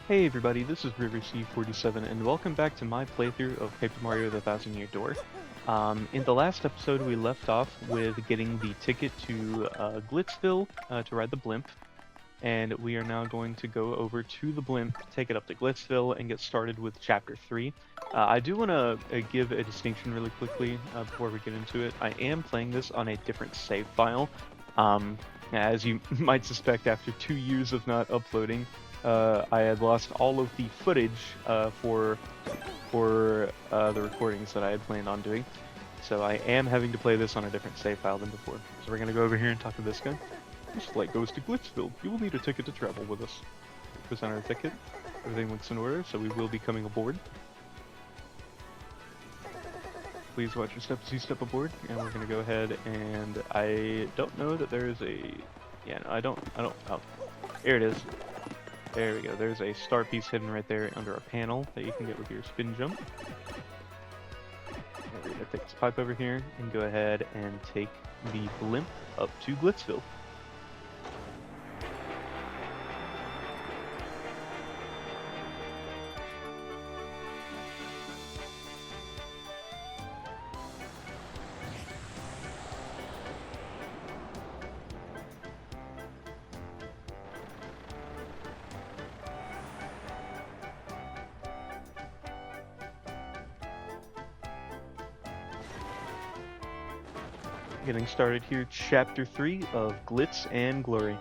Hey everybody, this is RiverC47 and welcome back to my playthrough of Paper Mario the Thousand Year Door. In the last episode we left off with getting the ticket to Glitzville to ride the blimp, and we are now going to go over to the blimp, take it up to Glitzville, and get started with Chapter 3. I do want to give a distinction really quickly before we get into it. I am playing this on a different save file. As you might suspect, after 2 years of not uploading, I had lost all of the footage for the recordings that I had planned on doing. So I am having to play this on a different save file than before. So we're going to go over here and talk to this guy. This flight goes to Glitzville. You will need a ticket to travel with us. Present our ticket. Everything looks in order, so we will be coming aboard. Please watch your step as you step aboard, and we're going to go ahead and I don't know that there is a... Yeah, no, I don't... Oh, here it is. There we go, there's a star piece hidden right there under a panel that you can get with your spin jump. And we're going to take this pipe over here and go ahead and take the blimp up to Glitzville. Getting started here, Chapter 3 of Glitz and Glory.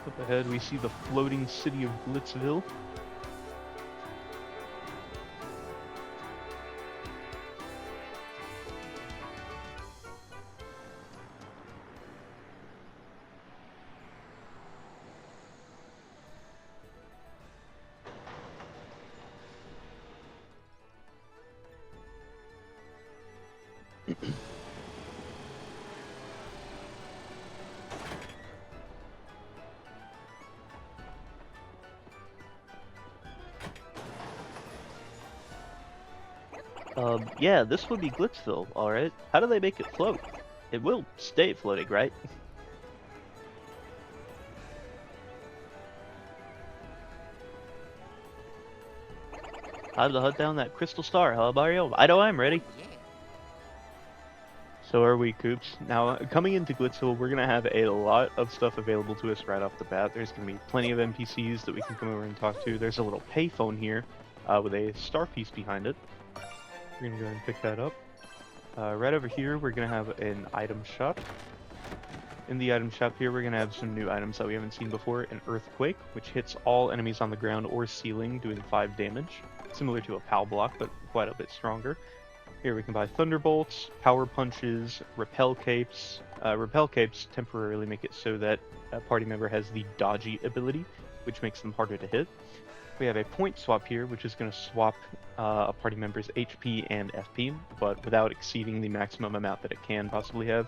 Up ahead we see the floating city of Glitzville. Yeah, this would be Glitzville, alright. How do they make it float? It will stay floating, right? Time to hunt down that crystal star, huh, Mario? I know I'm ready. So are we, Coops. Now, coming into Glitzville, we're going to have a lot of stuff available to us right off the bat. There's going to be plenty of NPCs that we can come over and talk to. There's a little payphone here with a star piece behind it. We're going to go ahead and pick that up. Right over here, we're going to have an item shop. In the item shop here, we're going to have some new items that we haven't seen before. An Earthquake, which hits all enemies on the ground or ceiling, doing 5 damage. Similar to a POW block, but quite a bit stronger. Here we can buy Thunderbolts, Power Punches, Repel Capes. Repel Capes temporarily make it so that a party member has the Dodgy ability, which makes them harder to hit. We have a point swap here, which is going to swap a party member's HP and FP, but without exceeding the maximum amount that it can possibly have.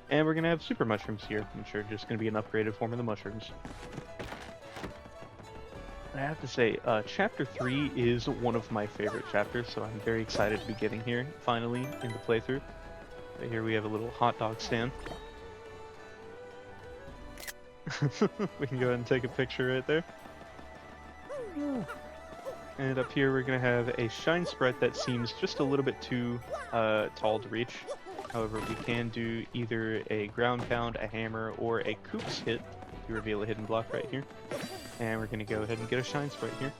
And we're going to have Super Mushrooms here, which are just going to be an upgraded form of the mushrooms. I have to say, Chapter 3 is one of my favorite chapters, so I'm very excited to be getting here, finally, in the playthrough. Right here we have a little hot dog stand. We can go ahead and take a picture right there. And up here we're going to have a Shine Sprite that seems just a little bit too tall to reach. However, we can do either a Ground Pound, a Hammer, or a Koops hit to reveal a hidden block right here. And we're going to go ahead and get a Shine Sprite here.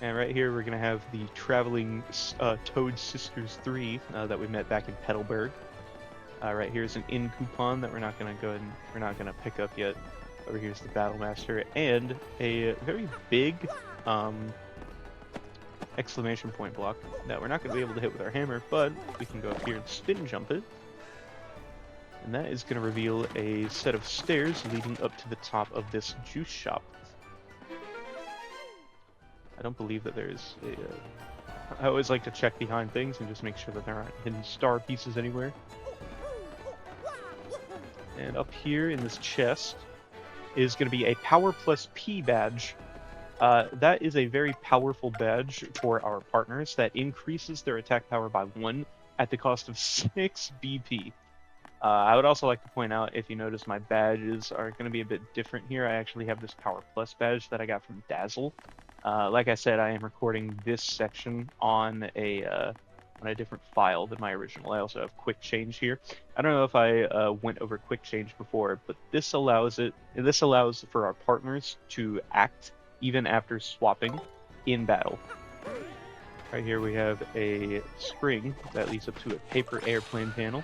And right here we're going to have the Traveling Toad Sisters 3 that we met back in Petalburg. Right here is an in coupon that we're not going to go ahead and we're not going to pick up yet. Over here's the Battle Master and a very big exclamation point block that we're not going to be able to hit with our hammer, but we can go up here and spin jump it. And that is going to reveal a set of stairs leading up to the top of this juice shop. I don't believe that there's a... I always like to check behind things and just make sure that there aren't hidden star pieces anywhere. And up here in this chest is going to be a Power Plus P badge. That is a very powerful badge for our partners that increases their attack power by 1 at the cost of 6 BP. I would also like to point out, if you notice, my badges are going to be a bit different here. I actually have this Power Plus badge that I got from Dazzle. Like I said, I am recording this section on a different file than my original. I also have Quick Change here. I don't know if I went over Quick Change before, but this allows for our partners to act even after swapping in battle. Right here we have a spring that leads up to a paper airplane panel.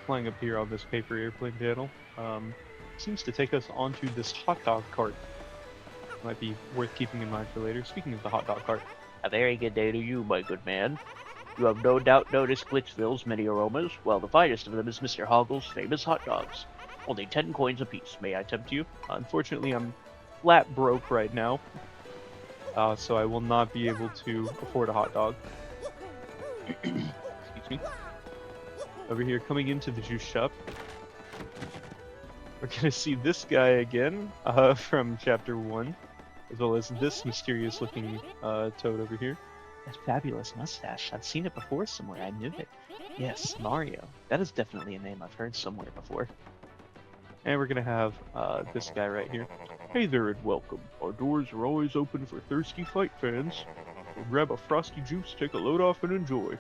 Flying up here on this paper airplane panel seems to take us onto this hot dog cart. Might be worth keeping in mind for later. Speaking of the hot dog cart. A very good day to you, my good man. You have no doubt noticed Glitzville's many aromas. Well, the finest of them is Mr. Hoggle's famous hot dogs. Only 10 coins apiece. May I tempt you? Unfortunately, I'm flat broke right now, so I will not be able to afford a hot dog. Excuse me. Over here, coming into the juice shop, we're gonna see this guy again from Chapter 1, as well as this mysterious-looking toad over here. That fabulous mustache. I've seen it before somewhere. I knew it. Yes, Mario. That is definitely a name I've heard somewhere before. And we're gonna have this guy right here. Hey there and welcome. Our doors are always open for thirsty fight fans. So grab a frosty juice, take a load off, and enjoy.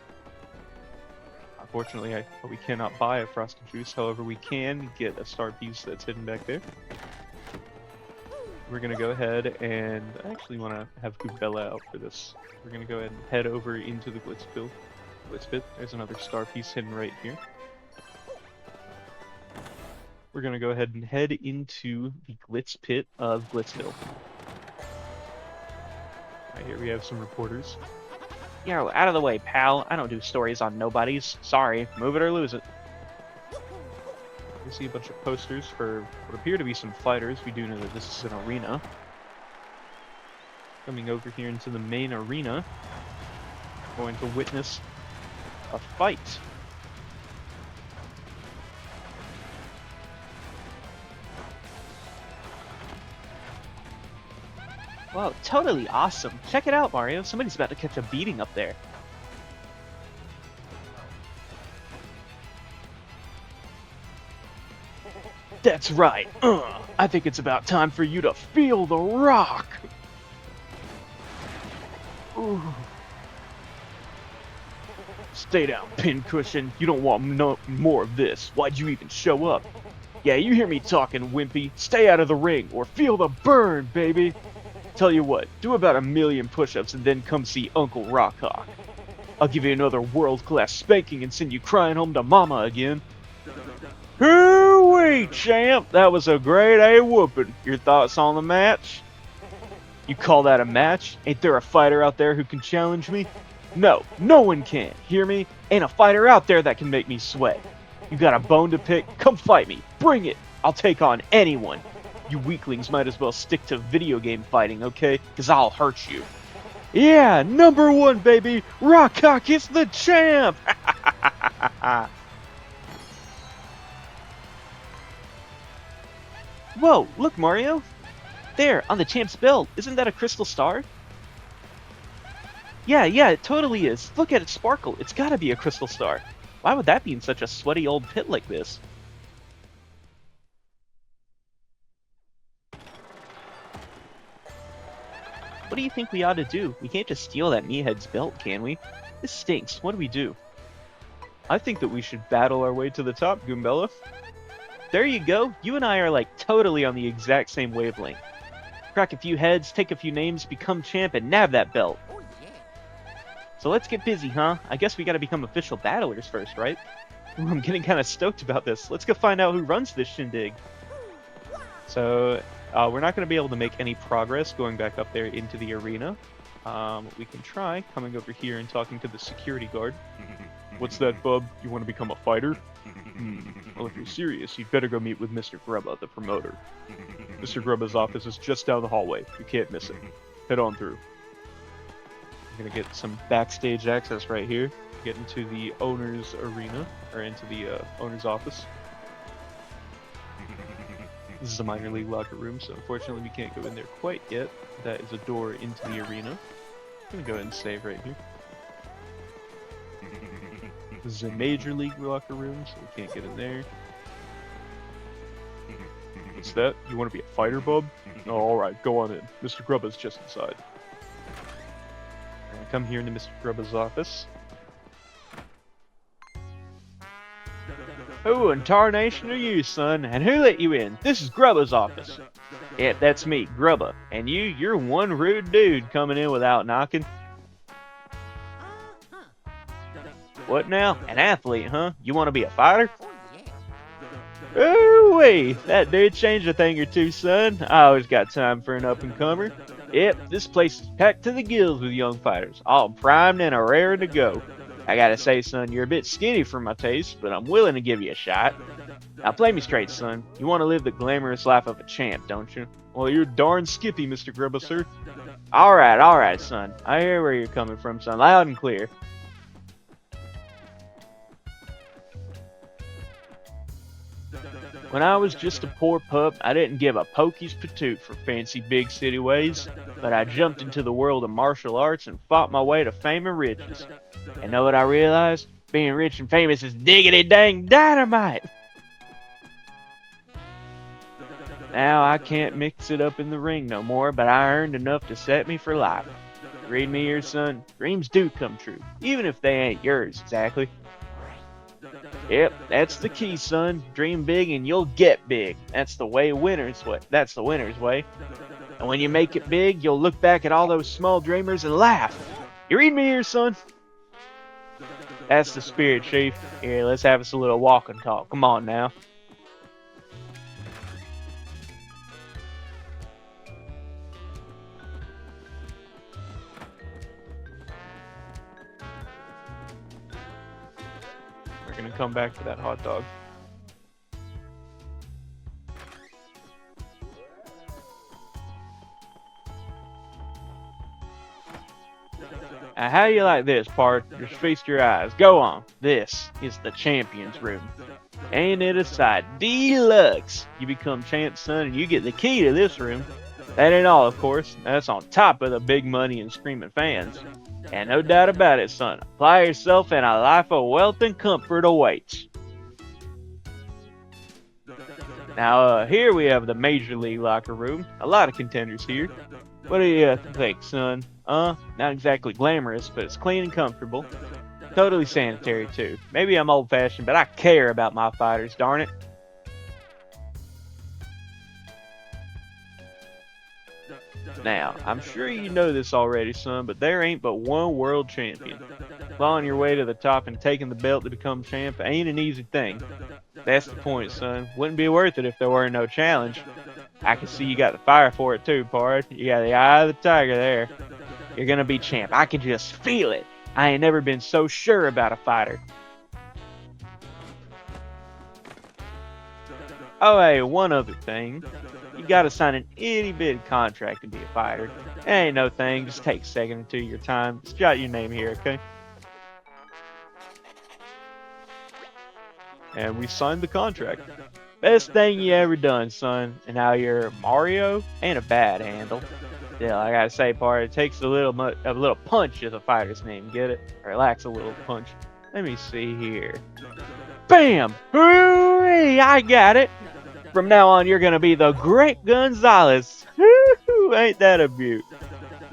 Unfortunately, we cannot buy a frosty juice. However, we can get a star piece that's hidden back there. We're gonna go ahead and I actually want to have Goombella out for this. We're gonna go ahead and head over into the Glitzville. There's another star piece hidden right here. We're gonna go ahead and head into the Glitz Pit of Glitzville. Right here we have some reporters. Yo, out of the way, pal. I don't do stories on nobodies. Sorry, move it or lose it. We see a bunch of posters for what appear to be some fighters. We do know that this is an arena. Coming over here into the main arena, going to witness a fight. Whoa, totally awesome. Check it out, Mario. Somebody's about to catch a beating up there. That's right. I think it's about time for you to feel the rock. Ooh. Stay down, pincushion. You don't want no more of this. Why'd you even show up? Yeah, you hear me talking, wimpy. Stay out of the ring or feel the burn, baby. Tell you what, do about 1,000,000 push-ups and then come see Uncle Rockhawk. I'll give you another world-class spanking and send you crying home to mama again. Hoo-wee, champ! That was a great A-whooping. Your thoughts on the match? You call that a match? Ain't there a fighter out there who can challenge me? No, no one can. Hear me? Ain't a fighter out there that can make me sweat. You got a bone to pick? Come fight me. Bring it. I'll take on anyone. You weaklings might as well stick to video game fighting, okay? Because I'll hurt you. Yeah, #1, baby! Rockhawk is the champ! Whoa, look, Mario! There, on the champ's belt. Isn't that a crystal star? Yeah, it totally is. Look at it sparkle. It's gotta be a crystal star. Why would that be in such a sweaty old pit like this? What do you think we ought to do? We can't just steal that meathead's belt, can we? This stinks. What do we do? I think that we should battle our way to the top, Goombella. There you go. You and I are like totally on the exact same wavelength. Crack a few heads, take a few names, become champ, and nab that belt. So let's get busy, huh? I guess we gotta become official battlers first, right? Ooh, I'm getting kind of stoked about this. Let's go find out who runs this shindig. So, we're not going to be able to make any progress going back up there into the arena. We can try coming over here and talking to the security guard. What's that, bub? You want to become a fighter? Well, if you're serious, you'd better go meet with Mr. Grubba, the promoter. Mr. Grubba's office is just down the hallway. You can't miss it. Head on through. I'm going to get some backstage access right here. Get into the owner's arena, or into the owner's office. This is a minor league locker room, so unfortunately we can't go in there quite yet. That is a door into the arena. I'm gonna go ahead and save right here. This is a major league locker room, so we can't get in there. What's that? You want to be a fighter, bub? Oh, alright, go on in. Mr. Grubba's just inside. I come here into Mr. Grubba's office. Who in tarnation are you, son? And who let you in? This is Grubba's office. Yep, that's me, Grubba. And you're one rude dude coming in without knocking. What now? An athlete, huh? You want to be a fighter? Ooh-wee, that dude changed a thing or two, son. I always got time for an up-and-comer. Yep, this place is packed to the gills with young fighters, all primed and raring to go. I gotta say, son, you're a bit skinny for my taste, but I'm willing to give you a shot. Now play me straight, son. You want to live the glamorous life of a champ, don't you? Well, you're darn skippy, Mr. Grubba, sir. Alright, son. I hear where you're coming from, son, loud and clear. When I was just a poor pup, I didn't give a pokey's patoot for fancy big city ways, but I jumped into the world of martial arts and fought my way to fame and riches. And know what I realized? Being rich and famous is diggity dang dynamite! Now I can't mix it up in the ring no more, but I earned enough to set me for life. Read me here, son. Dreams do come true, even if they ain't yours exactly. Yep, that's the key, son. Dream big and you'll get big. That's the winner's way. And when you make it big, you'll look back at all those small dreamers and laugh. You read me here, son? That's the spirit, Chief. Here, let's have us a little walk and talk. Come on now. We're gonna come back to that hot dog. How you like this, part? Just feast your eyes. Go on. This is the champion's room. Ain't it a sight? Deluxe! You become champ, son, and you get the key to this room. That ain't all, of course. That's on top of the big money and screaming fans. And no doubt about it, son. Apply yourself and a life of wealth and comfort awaits. Now, here we have the Major League locker room. A lot of contenders here. What do you think, son? Not exactly glamorous, but it's clean and comfortable. Totally sanitary, too. Maybe I'm old-fashioned, but I care about my fighters, darn it. Now, I'm sure you know this already, son, but there ain't but one world champion. Clawing your way to the top and taking the belt to become champ ain't an easy thing. That's the point, son. Wouldn't be worth it if there were no challenge. I can see you got the fire for it too, pard. You got the eye of the tiger there. You're gonna be champ. I can just feel it. I ain't never been so sure about a fighter. Oh, hey, one other thing. You gotta sign an itty-bitty contract to be a fighter. It ain't no thing. Just take a second or two of your time. Just jot your name here, okay? And we signed the contract. Best thing you ever done, son. And now you're Mario? Ain't a bad handle. Yeah, I gotta say, part it takes a little punch as a fighter's name. Get it? Or it lacks a little punch. Let me see here. Bam! Hooray! I got it. From now on, you're gonna be the Great Gonzalez. Woo! Ain't that a beaut?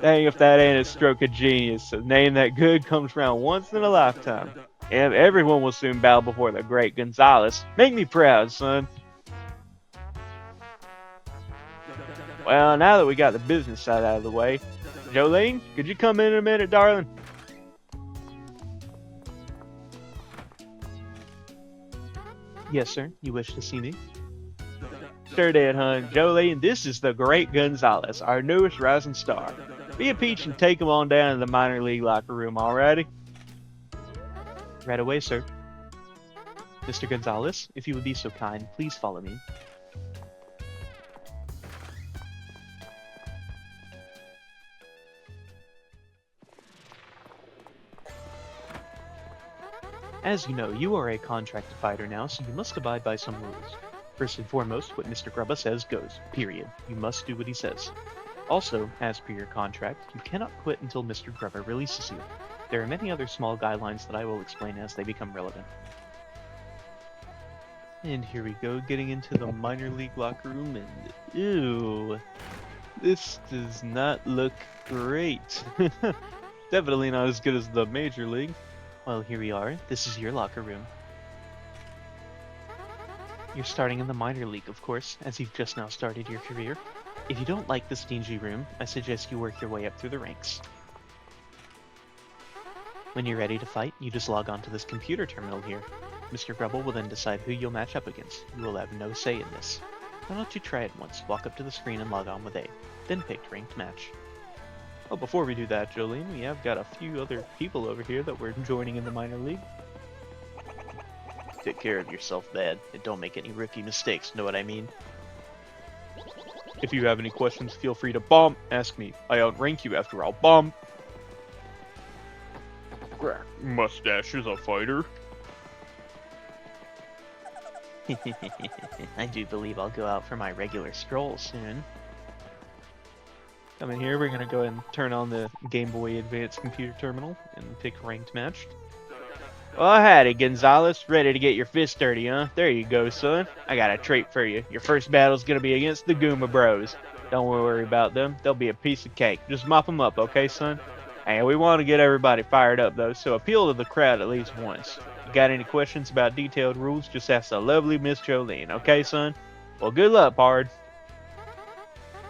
Dang if that ain't a stroke of genius. A name that good comes around once in a lifetime. And everyone will soon bow before the Great Gonzalez. Make me proud, son. Well, now that we got the business side out of the way, Jolene, could you come in a minute, darling? Yes, sir. You wish to see me? Sure did, hun. Jolene, this is the Great Gonzalez, our newest rising star. Be a peach and take him on down to the minor league locker room, alrighty? Right away, sir. Mr. Gonzalez, if you would be so kind, please follow me. As you know, you are a contracted fighter now, so you must abide by some rules. First and foremost, what Mr. Grubba says goes, period. You must do what he says. Also, as per your contract, you cannot quit until Mr. Grubba releases you. There are many other small guidelines that I will explain as they become relevant. And here we go, getting into the minor league locker room, and ew, this does not look great. Definitely not as good as the major league. Well, here we are. This is your locker room. You're starting in the minor league, of course, as you've just now started your career. If you don't like this dingy room, I suggest you work your way up through the ranks. When you're ready to fight, you just log on to this computer terminal here. Mr. Grubble will then decide who you'll match up against. You will have no say in this. Why don't you try it once, walk up to the screen and log on with A, then pick ranked match. Oh, before we do that, Jolene, we have got a few other people over here that we're joining in the minor league. Take care of yourself, Bad, and don't make any rookie mistakes, know what I mean? If you have any questions, feel free to bomb. Ask me. I outrank you after all. Bomb. Mustache is a fighter. I do believe I'll go out for my regular stroll soon. Come in here, we're gonna go ahead and turn on the Game Boy Advance computer terminal and pick ranked match. Well, howdy, Gonzalez. Ready to get your fist dirty, huh? There you go, son. I got a treat for you. Your first battle's gonna be against the Goomba Bros. Don't worry about them. They'll be a piece of cake. Just mop them up, okay, son? Hey, we want to get everybody fired up, though, so appeal to the crowd at least once. You got any questions about detailed rules, just ask the lovely Miss Jolene, okay, son? Well, good luck, pard.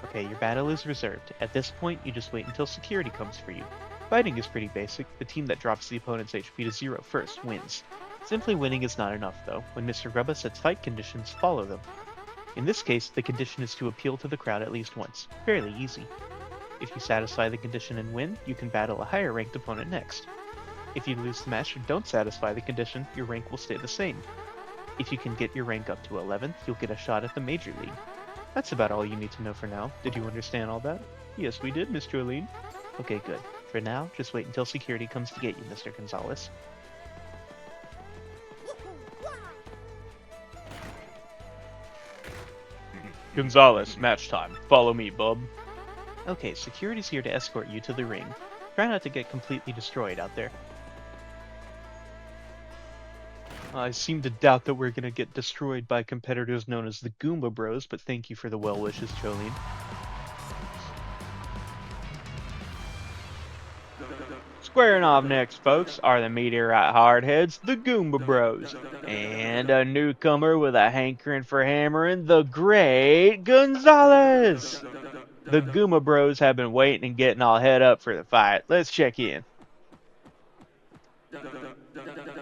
Okay, your battle is reserved. At this point, you just wait until security comes for you. Fighting is pretty basic. The team that drops the opponent's HP to 0 first wins. Simply winning is not enough, though. When Mr. Grubba sets fight conditions, follow them. In this case, the condition is to appeal to the crowd at least once. Fairly easy. If you satisfy the condition and win, you can battle a higher ranked opponent next. If you lose the match or don't satisfy the condition, your rank will stay the same. If you can get your rank up to 11th, you'll get a shot at the Major League. That's about all you need to know for now. Did you understand all that? Yes, we did, Miss Jolene. Okay, good. For now, just wait until security comes to get you, Mr. Gonzalez. Gonzalez, match time. Follow me, bub. Okay, security's here to escort you to the ring. Try not to get completely destroyed out there. I seem to doubt that we're gonna get destroyed by competitors known as the Goomba Bros, but thank you for the well wishes, Jolene. Squaring off next, folks, are the meteorite hardheads, the Goomba Bros, and a newcomer with a hankering for hammering, the great Gonzalez! The Goomba Bros have been waiting and getting all head up for the fight. Let's check in.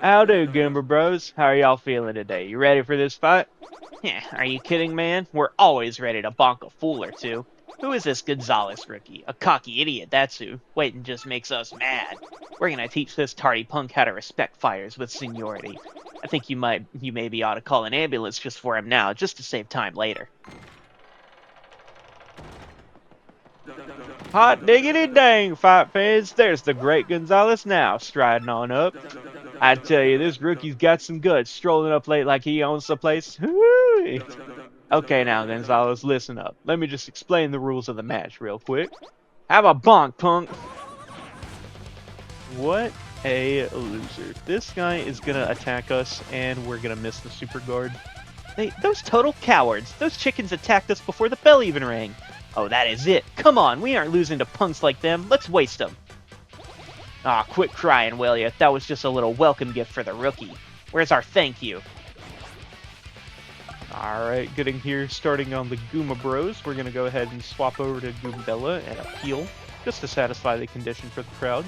Howdy, Goomba Bros. How are y'all feeling today? You ready for this fight? Yeah, are you kidding, man? We're always ready to bonk a fool or two. Who is this Gonzalez rookie? A cocky idiot, that's who. Waiting just makes us mad. We're gonna teach this tardy punk how to respect fighters with seniority. I think you maybe ought to call an ambulance just for him now, just to save time later. Hot diggity dang, fight fans. There's the great Gonzalez now, striding on up. I tell you, this rookie's got some guts, strolling up late like he owns the place. Hoo-wee. Okay, now, Gonzalez, listen up. Let me just explain the rules of the match real quick. Have a bonk, punk. What a loser. This guy is gonna attack us, and we're gonna miss the super guard. Those total cowards. Those chickens attacked us before the bell even rang. Oh, that is it. Come on, we aren't losing to punks like them. Let's waste them. Aw, quit crying, will ya? That was just a little welcome gift for the rookie. Where's our thank you? Alright, getting here, starting on the Goomba Bros. We're going to go ahead and swap over to Goombella and appeal, just to satisfy the condition for the crowd.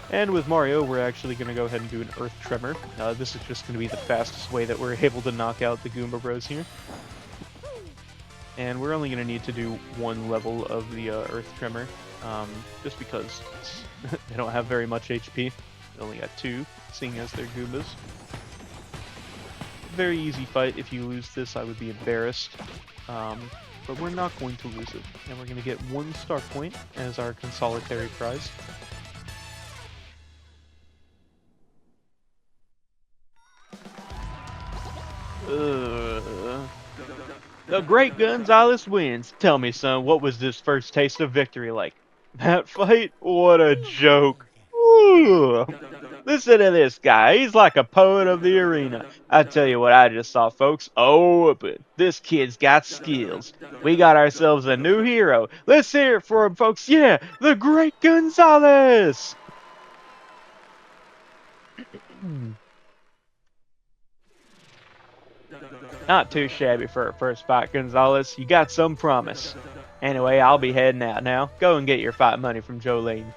And with Mario, we're actually going to go ahead and do an Earth Tremor. This is just going to be the fastest way that we're able to knock out the Goomba Bros here. And we're only going to need to do one level of the Earth Tremor, just because they don't have very much HP. They only got 2, seeing as they're Goombas. Very easy fight. If you lose this, I would be embarrassed. But we're not going to lose it. And we're going to get 1 star point as our consolatory prize. The great Gonzalez wins. Tell me, son, what was this first taste of victory like? That fight? What a joke. Ooh. Listen to this guy. He's like a poet of the arena. I tell you what I just saw, folks. Oh, but this kid's got skills. We got ourselves a new hero. Let's hear it for him, folks. Yeah, the great Gonzalez. Not too shabby for a first fight, Gonzalez. You got some promise. Anyway, I'll be heading out now. Go and get your fight money from Jolene.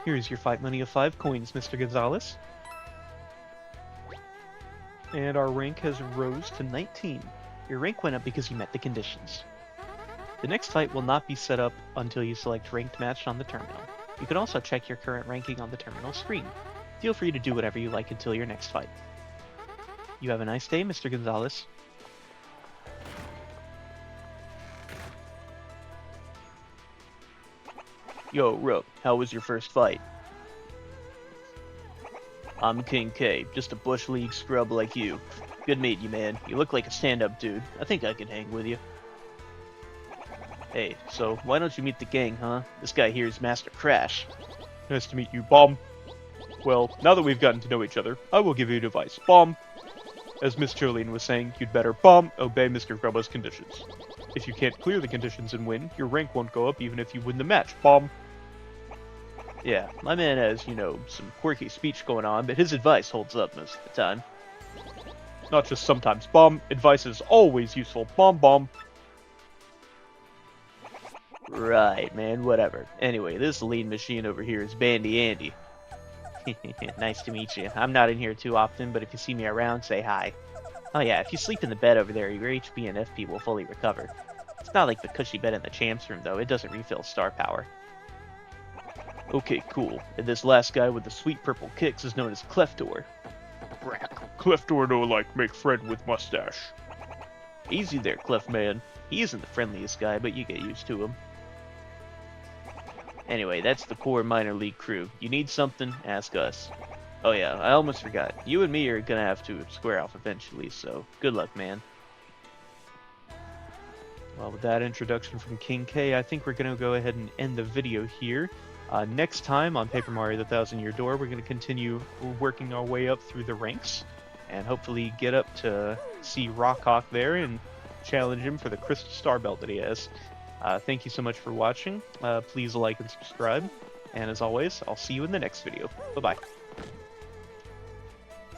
Here's your fight money of 5 coins, Mr. Gonzalez. And our rank has rose to 19. Your rank went up because you met the conditions. The next fight will not be set up until you select ranked match on the terminal. You can also check your current ranking on the terminal screen. Feel free to do whatever you like until your next fight. You have a nice day, Mr. Gonzalez. Yo, Rook, how was your first fight? I'm King K, just a Bush League scrub like you. Good meeting you, man. You look like a stand-up dude. I think I could hang with you. Hey, so why don't you meet the gang, huh? This guy here is Master Crash. Nice to meet you, Bomb. Well, now that we've gotten to know each other, I will give you advice. Bomb. As Miss Jolene was saying, you'd better, Bomb, obey Mr. Grubba's conditions. If you can't clear the conditions and win, your rank won't go up even if you win the match. Bomb. Yeah, my man has, you know, some quirky speech going on, but his advice holds up most of the time. Not just sometimes, Bomb. Advice is always useful. Bomb, Bomb. Right, man, whatever. Anyway, this lean machine over here is Bandy Andy. Nice to meet you. I'm not in here too often, but if you see me around, say hi. Oh yeah, if you sleep in the bed over there, your HP and FP will fully recover. It's not like the cushy bed in the champs room, though. It doesn't refill star power. Okay, cool. And this last guy with the sweet purple kicks is known as Cleftor. Cleftor no like make friend with mustache. Easy there, Clef man. He isn't the friendliest guy, but you get used to him. Anyway, that's the core minor league crew. You need something, ask us. Oh yeah, I almost forgot. You and me are gonna have to square off eventually, so good luck, man. Well, with that introduction from King K, I think we're gonna go ahead and end the video here. Next time on Paper Mario The Thousand Year Door, we're going to continue working our way up through the ranks and hopefully get up to see Rockhawk there and challenge him for the Crystal Star Belt that he has. Thank you so much for watching. Please like and subscribe. And as always, I'll see you in the next video. Bye-bye.